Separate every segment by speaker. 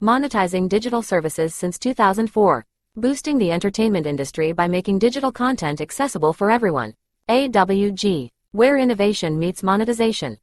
Speaker 1: monetizing digital services since 2004, boosting the entertainment industry by making digital content accessible for everyone. AWG, where innovation meets monetization.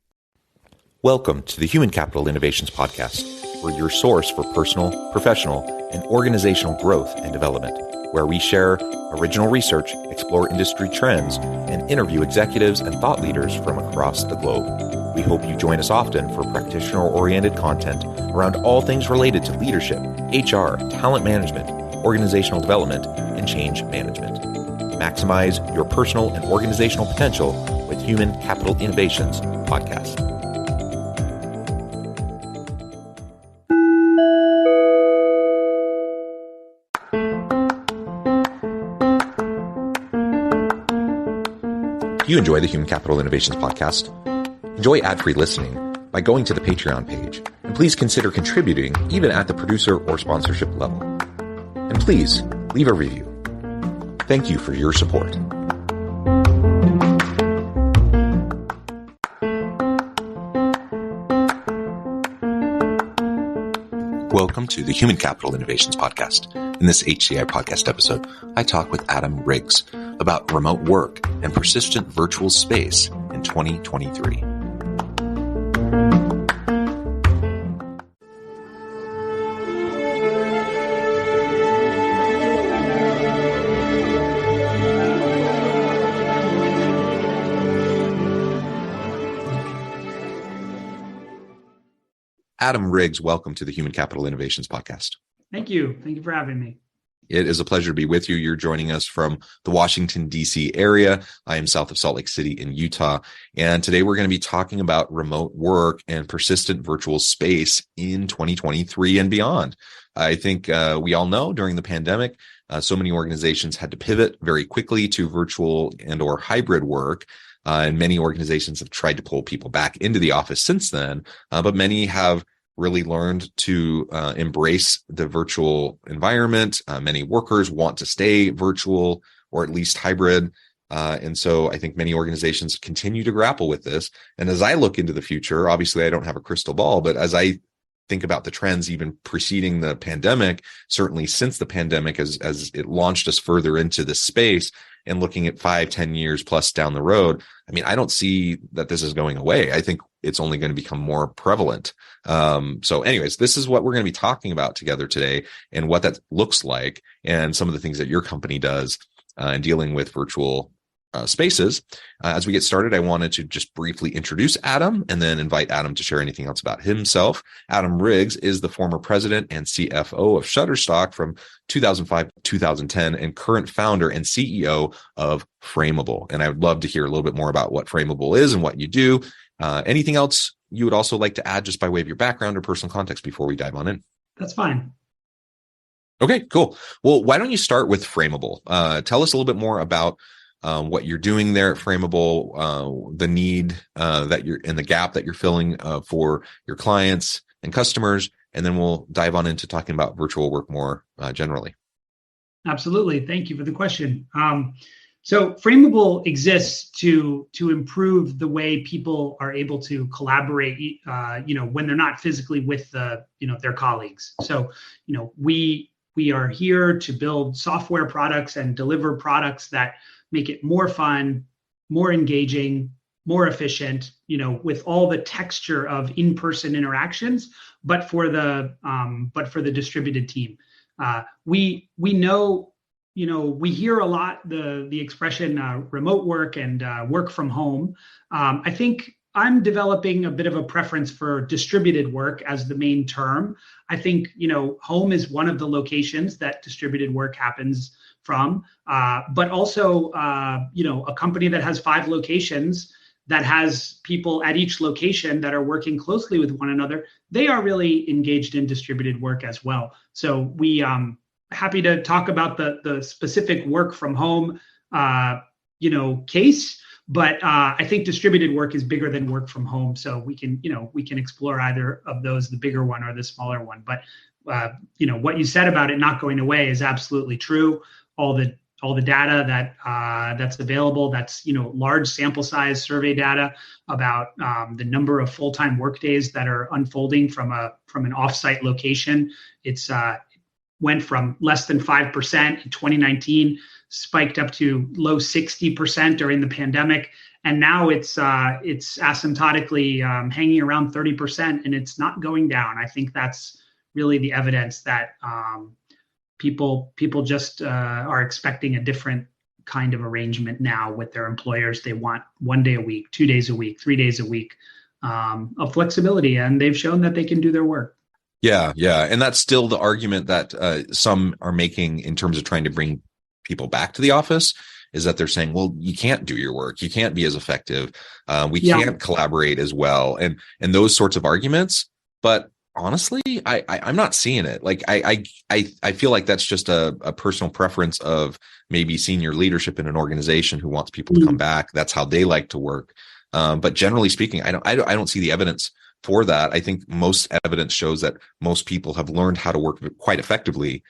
Speaker 2: Welcome to the Human Capital Innovations Podcast. We're your source for personal, professional, and organizational growth and development, where we share original research, explore industry trends, and interview executives and thought leaders from across the globe. We hope you join us often for practitioner-oriented content around all things related to leadership, HR, talent management, organizational development, and change management. Maximize your personal and organizational potential with Human Capital Innovations Podcast. If you enjoy the Human Capital Innovations Podcast, enjoy ad-free listening by going to the Patreon page, and please consider contributing even at the producer or sponsorship level. And please leave a review. Thank you for your support. Welcome to the Human Capital Innovations Podcast. In this HCI Podcast episode, I talk with Adam Riggs about remote work and persistent virtual space in 2023. Adam Riggs, welcome to the Human Capital Innovations Podcast.
Speaker 3: Thank you. Thank you for having me.
Speaker 2: It is a pleasure to be with you. You're joining us from the Washington, D.C. area. I am south of Salt Lake City in Utah. And today we're going to be talking about remote work and persistent virtual space in 2023 and beyond. I think we all know during the pandemic, so many organizations had to pivot very quickly to virtual and or hybrid work. And many organizations have tried to pull people back into the office since then, but many have really learned to embrace the virtual environment. Many workers want to stay virtual or at least hybrid. And so I think many organizations continue to grapple with this. And as I look into the future, obviously I don't have a crystal ball, but as I think about the trends even preceding the pandemic, certainly since the pandemic, as it launched us further into this space and looking at 5-10 years plus down the road, I mean, I don't see that this is going away. I think it's only going to become more prevalent. So anyways, this is what we're going to be talking about together today and what that looks like and some of the things that your company does in dealing with virtual spaces. As we get started, I wanted to just briefly introduce Adam and then invite Adam to share anything else about himself. Adam Riggs is the former president and CFO of Shutterstock from 2005 to 2010 and current founder and CEO of Frameable. And I would love to hear a little bit more about what Frameable is and what you do. Anything else you would also like to add just by way of your background or personal context before we dive on in?
Speaker 3: That's fine.
Speaker 2: Okay, cool. Well, why don't you start with Frameable? Tell us a little bit more about what you're doing there at Frameable, the need that you're in, the gap that you're filling for your clients and customers, and then we'll dive on into talking about virtual work more generally.
Speaker 3: Absolutely. Thank you for the question. So Frameable exists to improve the way people are able to collaborate, when they're not physically with their colleagues. So, we are here to build software products and deliver products that make it more fun, more engaging, more efficient, with all the texture of in-person interactions, but for the distributed team. We know, we hear a lot the expression remote work and work from home. I think I'm developing a bit of a preference for distributed work as the main term. I think, home is one of the locations that distributed work happens from, but also, a company that has 5 locations that has people at each location that are working closely with one another, they are really engaged in distributed work as well. So we happy to talk about the specific work from home, case, but I think distributed work is bigger than work from home. So we can explore either of those, the bigger one or the smaller one. But what you said about it not going away is absolutely true. All all the data that's available. That's large sample size survey data about the number of full-time workdays that are unfolding from an offsite location. It's went from less than 5% in 2019, spiked up to low 60% during the pandemic, and now it's asymptotically hanging around 30%, and it's not going down. I think that's really the evidence that people just are expecting a different kind of arrangement now with their employers. They want 1 day a week, 2 days a week, 3 days a week of flexibility, and they've shown that they can do their work.
Speaker 2: Yeah. And that's still the argument that some are making in terms of trying to bring people back to the office, is that they're saying, well, you can't do your work. You can't be as effective. We can't collaborate as well. And those sorts of arguments. But honestly, I'm not seeing it. Like, I feel like that's just a personal preference of maybe senior leadership in an organization who wants people to come back. That's how they like to work. But generally speaking, I don't see the evidence for that. I think most evidence shows that most people have learned how to work quite effectively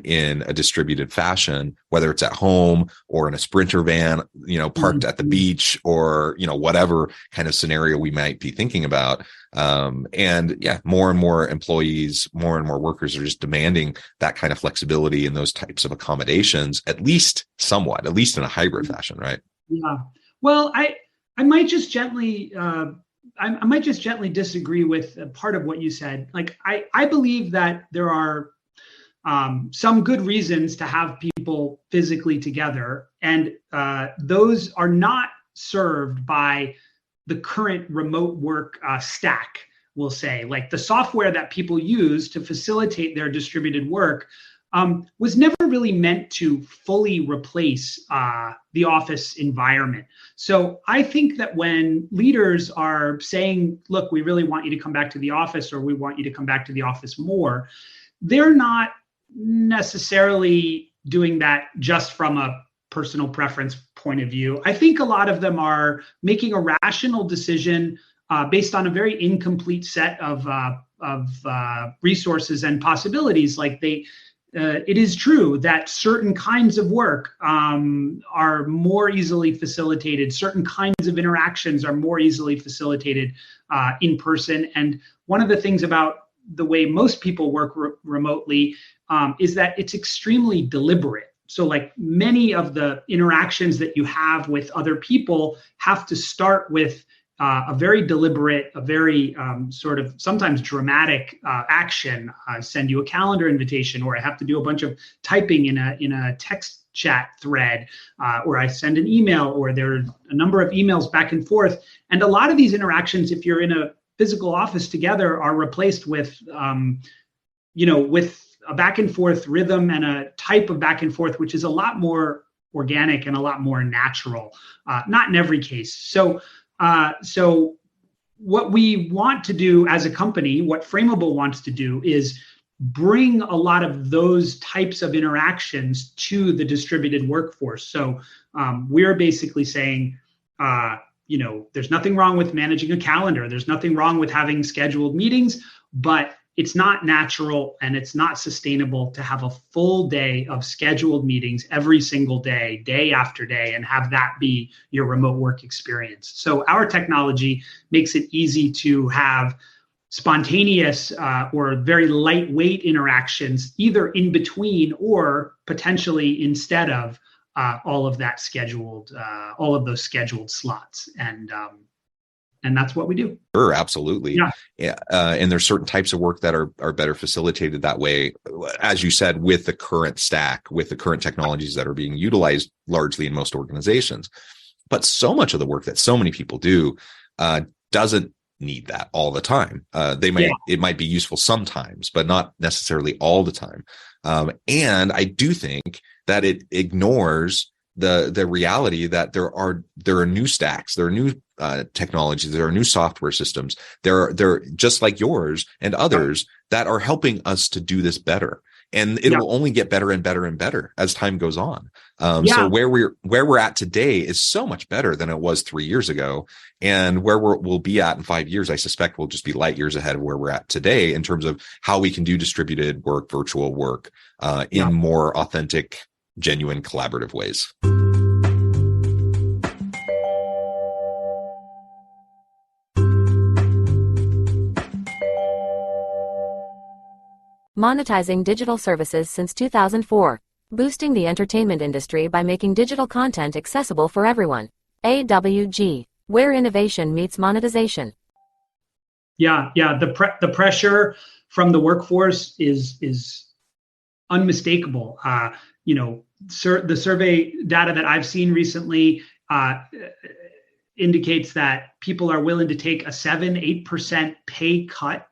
Speaker 2: in a distributed fashion, whether it's at home or in a Sprinter van, parked at the beach, or, whatever kind of scenario we might be thinking about. And more and more employees, more and more workers are just demanding that kind of flexibility and those types of accommodations, at least somewhat, at least in a hybrid fashion, right? Yeah.
Speaker 3: Well, I might just gently I might just gently disagree with part of what you said. Like, I believe that there are some good reasons to have people physically together, and those are not served by the current remote work stack, we'll say. Like, the software that people use to facilitate their distributed work was never really meant to fully replace the office environment. So I think that when leaders are saying, look, we really want you to come back to the office, or we want you to come back to the office more, they're not necessarily doing that just from a personal preference point of view. I think a lot of them are making a rational decision based on a very incomplete set of resources and possibilities. Like, it is true that certain kinds of work are more easily facilitated. Certain kinds of interactions are more easily facilitated in person. And one of the things about the way most people work remotely is that it's extremely deliberate. So, like, many of the interactions that you have with other people have to start with a very deliberate, a very sort of sometimes dramatic action. I send you a calendar invitation, or I have to do a bunch of typing in a text chat thread, or I send an email, or there are a number of emails back and forth. And a lot of these interactions, if you're in a physical office together, are replaced with, with a back and forth rhythm and a type of back and forth, which is a lot more organic and a lot more natural. Not in every case. So what we want to do as a company, what Frameable wants to do, is bring a lot of those types of interactions to the distributed workforce. So we're basically saying, there's nothing wrong with managing a calendar. There's nothing wrong with having scheduled meetings, but it's not natural and it's not sustainable to have a full day of scheduled meetings every single day, day after day, and have that be your remote work experience. So our technology makes it easy to have spontaneous or very lightweight interactions, either in between or potentially instead of all of that scheduled, all of those scheduled slots. And that's what we do.
Speaker 2: Sure, absolutely. Yeah. And there's certain types of work that are better facilitated that way, as you said, with the current stack, with the current technologies that are being utilized largely in most organizations. But so much of the work that so many people do doesn't need that all the time. It might be useful sometimes, but not necessarily all the time. And I do think that it ignores the reality that there are new stacks, there are new technologies, there are new software systems, they're just like yours and others that are helping us to do this better. And it will only get better and better and better as time goes on. So where we're at today is so much better than it was 3 years ago. And where we'll be at in 5 years, I suspect we'll just be light years ahead of where we're at today in terms of how we can do distributed work, virtual work, in more authentic genuine collaborative ways.
Speaker 1: Monetizing digital services since 2004. Boosting the entertainment industry by making digital content accessible for everyone. AWG, where innovation meets monetization.
Speaker 3: Yeah. The pressure from the workforce is unmistakable. The survey data that I've seen recently indicates that people are willing to take a 7-8% pay cut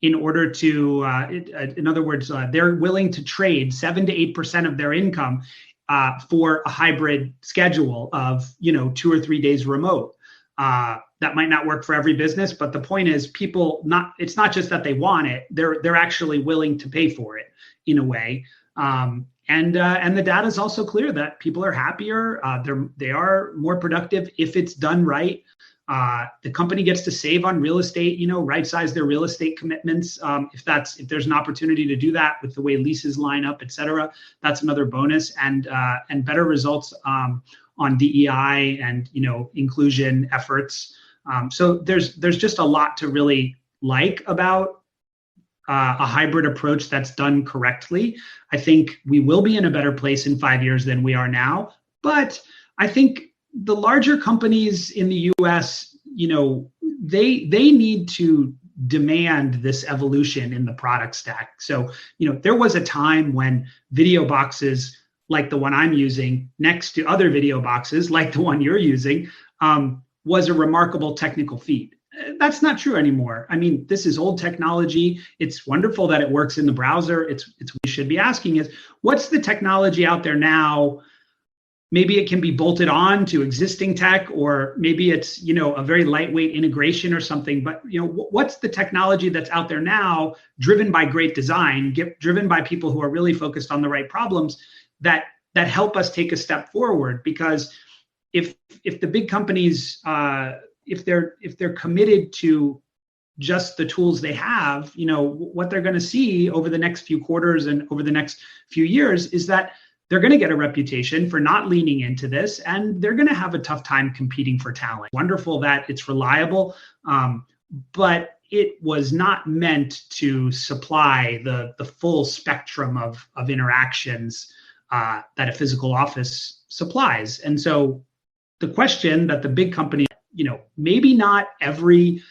Speaker 3: in order to, in other words, they're willing to trade 7 to 8% of their income for a hybrid schedule of 2 or 3 days remote. That might not work for every business, but the point is, it's not just that they want it; they're actually willing to pay for it in a way. And the data is also clear that people are happier. They are more productive if it's done right. The company gets to save on real estate, right size their real estate commitments. If there's an opportunity to do that with the way leases line up, et cetera, that's another bonus, and better results on DEI and inclusion efforts. So there's just a lot to really like about a hybrid approach that's done correctly. I think we will be in a better place in 5 years than we are now. But I think the larger companies in the US, they need to demand this evolution in the product stack. So, there was a time when video boxes like the one I'm using next to other video boxes like the one you're using was a remarkable technical feat. That's not true anymore. I mean, this is old technology. It's wonderful that it works in the browser. It's what we should be asking is, what's the technology out there now? Maybe it can be bolted on to existing tech, or maybe it's, a very lightweight integration or something. But, what's the technology that's out there now, driven by great design, driven by people who are really focused on the right problems that help us take a step forward? Because if the big companies, if they're committed to just the tools they have, what they're going to see over the next few quarters and over the next few years is that they're going to get a reputation for not leaning into this, and they're going to have a tough time competing for talent. Wonderful that it's reliable, but it was not meant to supply the full spectrum of interactions that a physical office supplies. And so the question that the big company, maybe not every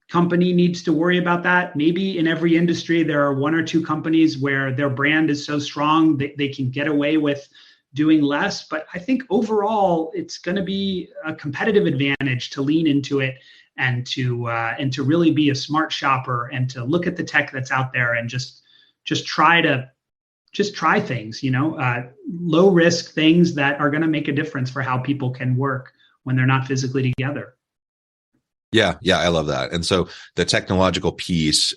Speaker 3: company needs to worry about that. Maybe in every industry, there are 1 or 2 companies where their brand is so strong that they can get away with doing less. But I think overall, it's going to be a competitive advantage to lean into it and to really be a smart shopper and to look at the tech that's out there and just try things, low risk things that are going to make a difference for how people can work when they're not physically together.
Speaker 2: Yeah, I love that. And so the technological piece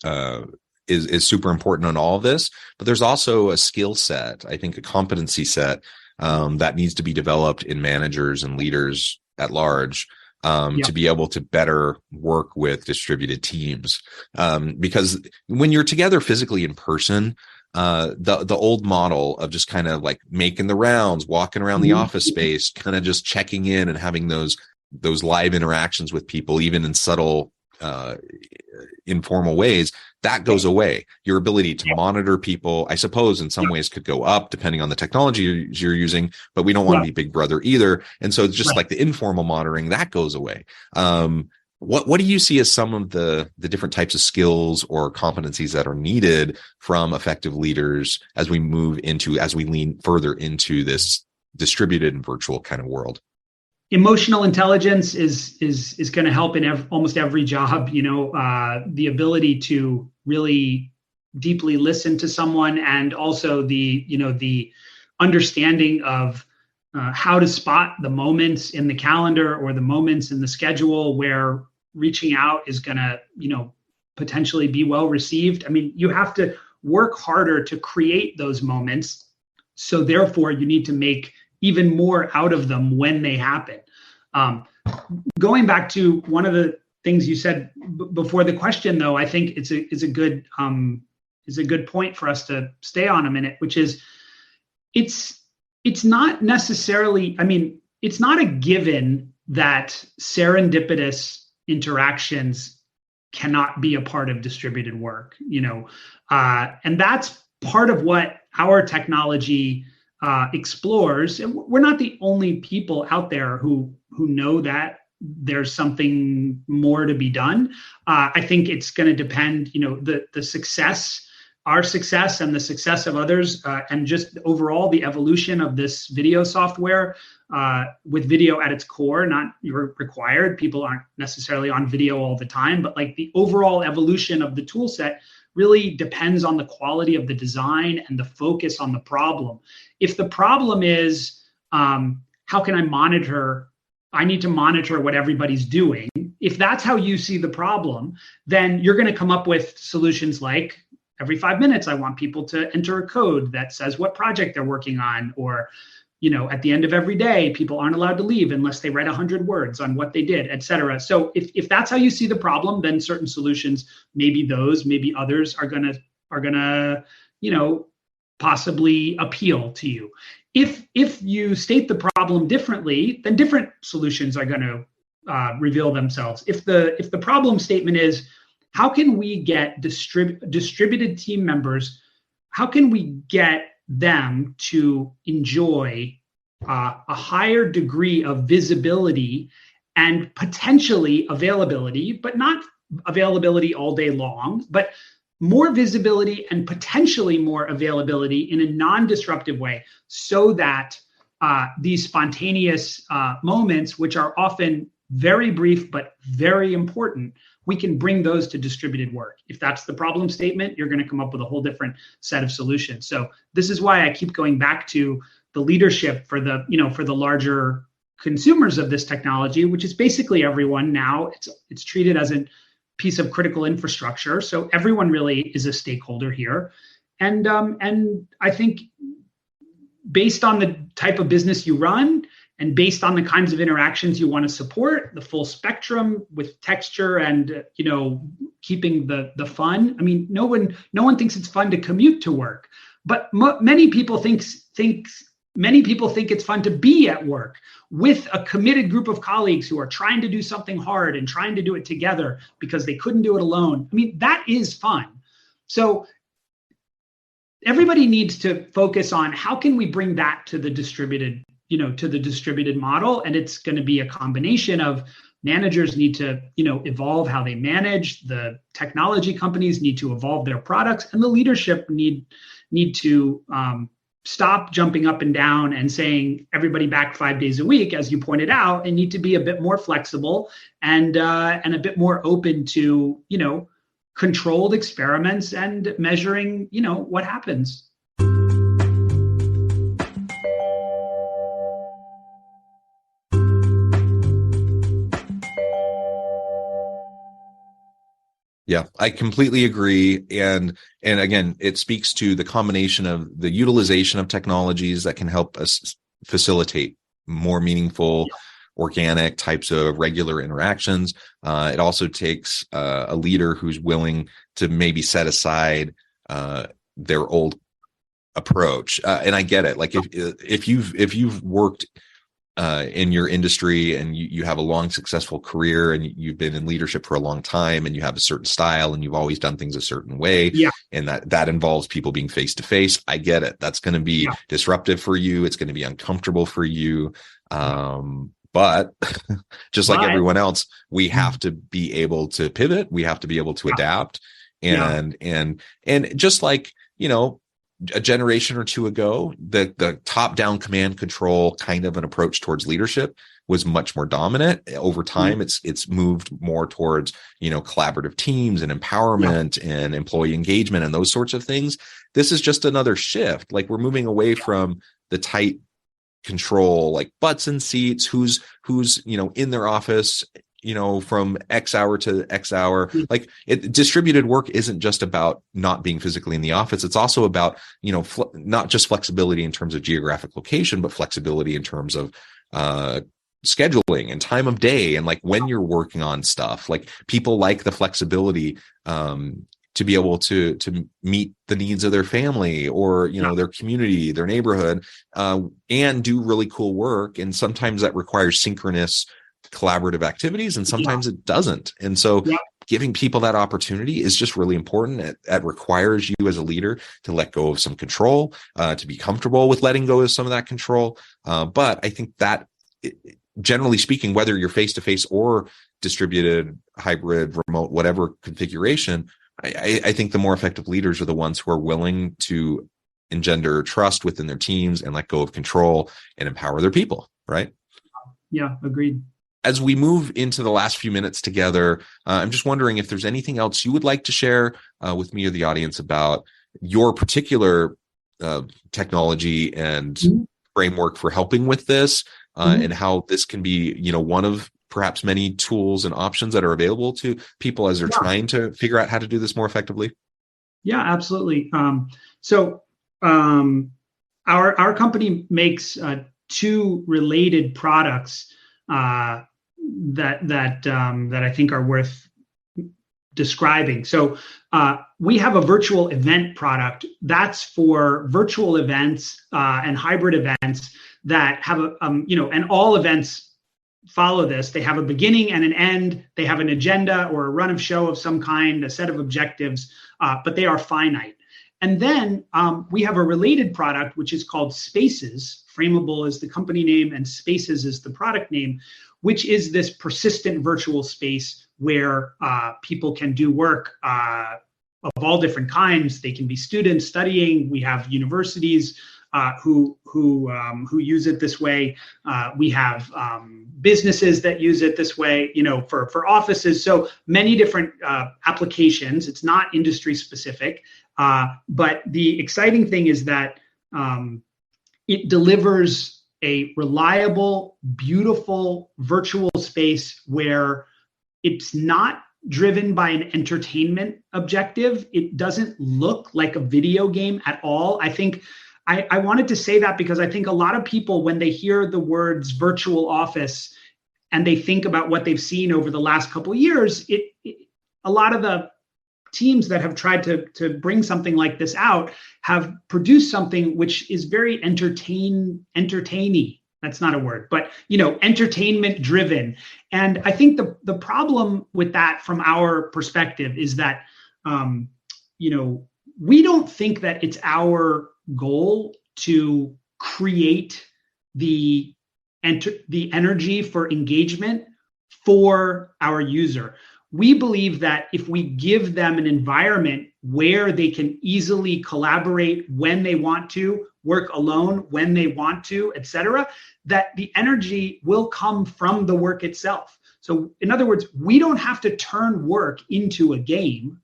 Speaker 2: is super important on all of this, but there's also a skill set, I think a competency set that needs to be developed in managers and leaders at large to be able to better work with distributed teams. Because when you're together physically in person, the old model of just kind of like making the rounds, walking around the office space, kind of just checking in and having those live interactions with people, even in subtle, informal ways, that goes away. Your ability to monitor people, I suppose, in some ways could go up depending on the technology you're using, but we don't want to be Big Brother either. And so it's just like the informal monitoring, that goes away. What do you see as some of the different types of skills or competencies that are needed from effective leaders as we lean further into this distributed and virtual kind of world?
Speaker 3: Emotional intelligence is going to help in almost every job. The ability to really deeply listen to someone, and also the understanding of how to spot the moments in the calendar or the moments in the schedule where reaching out is going to potentially be well received. I mean, you have to work harder to create those moments, so therefore you need to make even more out of them when they happen. Going back to one of the things you said before the question, though, I think is a good point for us to stay on a minute, which is it's it's not necessarily, I mean, it's not a given that serendipitous interactions cannot be a part of distributed work, and that's part of what our technology explores. And we're not the only people out there who know that there's something more to be done. I think it's going to depend, the success, our success and the success of others, and just overall the evolution of this video software, with video at its core, not required. People aren't necessarily on video all the time, but like the overall evolution of the tool set really depends on the quality of the design and the focus on the problem. If the problem is, how can I monitor? I need to monitor what everybody's doing. If that's how you see the problem, then you're going to come up with solutions like every 5 minutes, I want people to enter a code that says what project they're working on, or, at the end of every day, people aren't allowed to leave unless they write 100 words on what they did, et cetera. So if that's how you see the problem, then certain solutions, maybe others are gonna, possibly appeal to you. If you state the problem differently, then different solutions are going to reveal themselves. If the problem statement is, how can we get distributed team members, how can we get them to enjoy a higher degree of visibility and potentially availability, but not availability all day long, but more visibility and potentially more availability in a non-disruptive way, so that these spontaneous moments, which are often very brief but very important, we can bring those to distributed work. If that's the problem statement, you're going to come up with a whole different set of solutions. So this is why I keep going back to the leadership for the, for the larger consumers of this technology, which is basically everyone now. It's treated as a piece of critical infrastructure. So everyone really is a stakeholder here. And I think based on the type of business you run, and based on the kinds of interactions you want to support, the full spectrum with texture and, keeping the fun. I mean, no one thinks it's fun to commute to work, but many people think it's fun to be at work with a committed group of colleagues who are trying to do something hard and trying to do it together because they couldn't do it alone. I mean, that is fun. So everybody needs to focus on how can we bring that to the distributed model. And it's going to be a combination of managers need to, evolve how they manage, the technology companies need to evolve their products, and the leadership need to stop jumping up and down and saying everybody back 5 days a week, as you pointed out, and need to be a bit more flexible and a bit more open to, controlled experiments and measuring, what happens.
Speaker 2: Yeah, I completely agree. And again, it speaks to the combination of the utilization of technologies that can help us facilitate more meaningful, organic types of regular interactions. It also takes a leader who's willing to maybe set aside their old approach. And I get it. Like if you've worked in your industry and you have a long successful career and you've been in leadership for a long time and you have a certain style and you've always done things a certain way, and that involves people being face to face, I get it. That's going to be disruptive for you. It's going to be uncomfortable for you. But just like everyone else, we have to be able to pivot. We have to be able to adapt. And just like, a generation or two ago, the top-down command control kind of an approach towards leadership was much more dominant. Over time, it's moved more towards, collaborative teams and empowerment and employee engagement and those sorts of things. This is just another shift. Like we're moving away from the tight control, like butts and seats, who's in their office, from X hour to X hour. Like distributed work isn't just about not being physically in the office. It's also about, not just flexibility in terms of geographic location, but flexibility in terms of scheduling and time of day. And like when you're working on stuff, like people like the flexibility to be able to meet the needs of their family or, their community, their neighborhood, and do really cool work. And sometimes that requires synchronous collaborative activities, and sometimes it doesn't. And so giving people that opportunity is just really important. It requires you as a leader to let go of some control, to be comfortable with letting go of some of that control. But I think that, generally speaking, whether you're face-to-face or distributed, hybrid, remote, whatever configuration, I think the more effective leaders are the ones who are willing to engender trust within their teams and let go of control and empower their people, right?
Speaker 3: Yeah, agreed.
Speaker 2: As we move into the last few minutes together, I'm just wondering if there's anything else you would like to share with me or the audience about your particular technology and framework for helping with this, and how this can be, one of perhaps many tools and options that are available to people as they're trying to figure out how to do this more effectively. Yeah,
Speaker 3: absolutely. Our company makes two related products that I think are worth describing. So we have a virtual event product that's for virtual events and hybrid events that have and all events follow this. They have a beginning and an end. They have an agenda or a run of show of some kind, a set of objectives, but they are finite. And then we have a related product, which is called Spaces. Frameable is the company name and Spaces is the product name, which is this persistent virtual space where people can do work of all different kinds. They can be students studying. We have universities who use it this way. We have businesses that use it this way, for offices. So many different applications. It's not industry specific, but the exciting thing is that it delivers a reliable, beautiful virtual space where it's not driven by an entertainment objective. It doesn't look like a video game at all. I think I wanted to say that because I think a lot of people, when they hear the words virtual office and they think about what they've seen over the last couple of years, a lot of the teams that have tried to bring something like this out have produced something which is very entertaining. That's not a word, but entertainment driven. And I think the problem with that from our perspective is that we don't think that it's our goal to create the energy for engagement for our user. We believe that if we give them an environment where they can easily collaborate when they want to, work alone when they want to, etc., that the energy will come from the work itself. So in other words, we don't have to turn work into a game.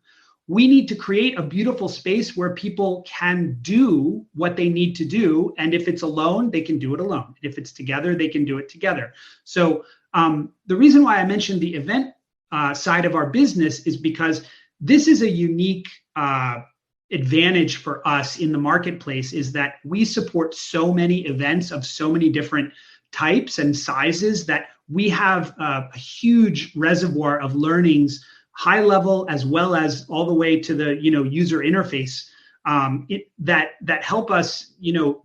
Speaker 3: We need to create a beautiful space where people can do what they need to do. And if it's alone, they can do it alone. If it's together, they can do it together. So the reason why I mentioned the event side of our business is because this is a unique advantage for us in the marketplace, is that we support so many events of so many different types and sizes that we have a huge reservoir of learnings, high level as well as all the way to the user interface that help us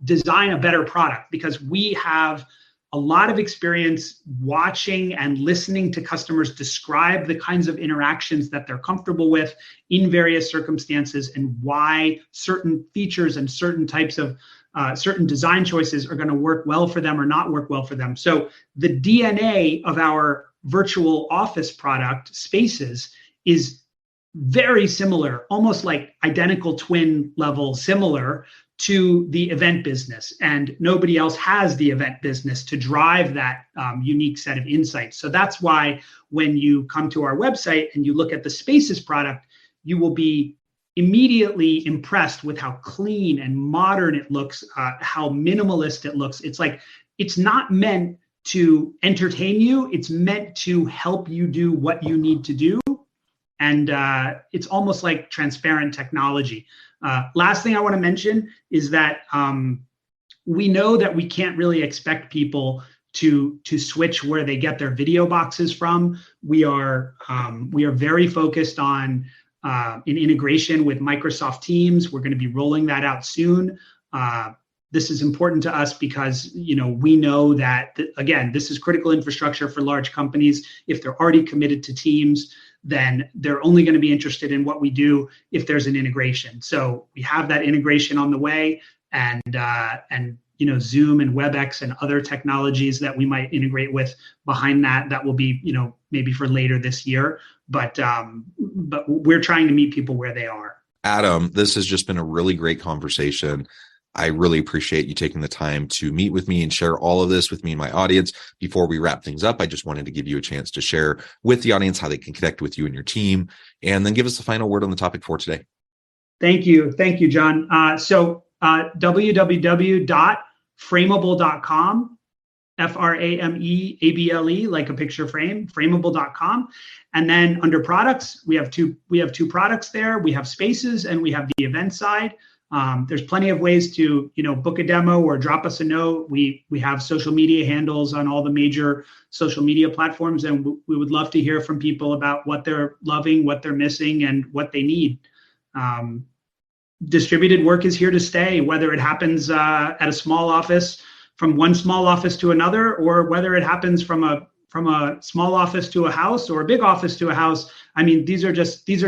Speaker 3: design a better product, because we have a lot of experience watching and listening to customers describe the kinds of interactions that they're comfortable with in various circumstances and why certain features and certain types of certain design choices are going to work well for them or not work well for them. So the DNA of our virtual office product, Spaces, is very similar, almost like identical twin level similar to the event business, and nobody else has the event business to drive that unique set of insights. So that's why when you come to our website and you look at the Spaces product, you will be immediately impressed with how clean and modern it looks, how minimalist it looks. It's like, it's not meant to entertain you, it's meant to help you do what you need to do. And it's almost like transparent technology. Last thing I want to mention is that we know that we can't really expect people to switch where they get their video boxes from. We are very focused on an integration with Microsoft Teams. We're going to be rolling that out soon. This is important to us because, we know that, again, this is critical infrastructure for large companies. If they're already committed to Teams, then they're only going to be interested in what we do if there's an integration. So we have that integration on the way, and Zoom and WebEx and other technologies that we might integrate with behind that will be, maybe for later this year. But we're trying to meet people where they are.
Speaker 2: Adam, this has just been a really great conversation. I really appreciate you taking the time to meet with me and share all of this with me and my audience. Before we wrap things up, I just wanted to give you a chance to share with the audience how they can connect with you and your team, and then give us the final word on the topic for today.
Speaker 3: Thank you, John. www.frameable.com, FRAMEABLE, like a picture frame, frameable.com. And then under products, we have two products there. We have Spaces and we have the event side. There's plenty of ways to, book a demo or drop us a note. We have social media handles on all the major social media platforms, and we would love to hear from people about what they're loving, what they're missing, and what they need. Distributed work is here to stay, whether it happens at a small office, from one small office to another, or whether it happens from a small office to a house or a big office to a house. I mean, these are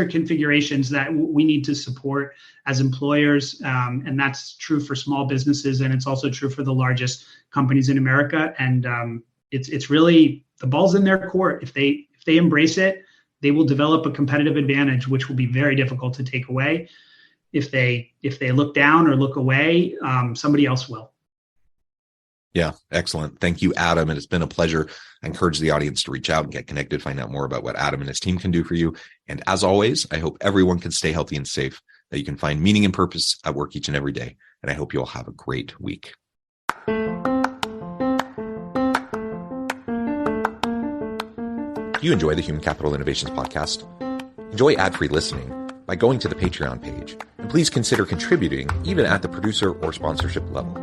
Speaker 3: configurations that we need to support as employers, and that's true for small businesses, and it's also true for the largest companies in America. And it's really, the ball's in their court. If they embrace it, they will develop a competitive advantage, which will be very difficult to take away. If they look down or look away, somebody else will.
Speaker 2: Yeah, excellent. Thank you, Adam. And it's been a pleasure. I encourage the audience to reach out and get connected, find out more about what Adam and his team can do for you. And as always, I hope everyone can stay healthy and safe, that you can find meaning and purpose at work each and every day. And I hope you all have a great week. Do you enjoy the Human Capital Innovations podcast? Enjoy ad-free listening by going to the Patreon page. And please consider contributing even at the producer or sponsorship level.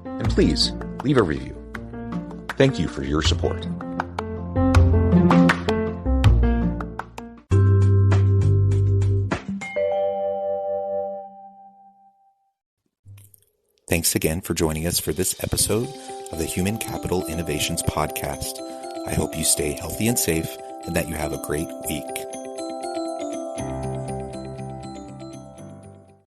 Speaker 2: And please leave a review. Thank you for your support. Thanks again for joining us for this episode of the Human Capital Innovations Podcast. I hope you stay healthy and safe and that you have a great week.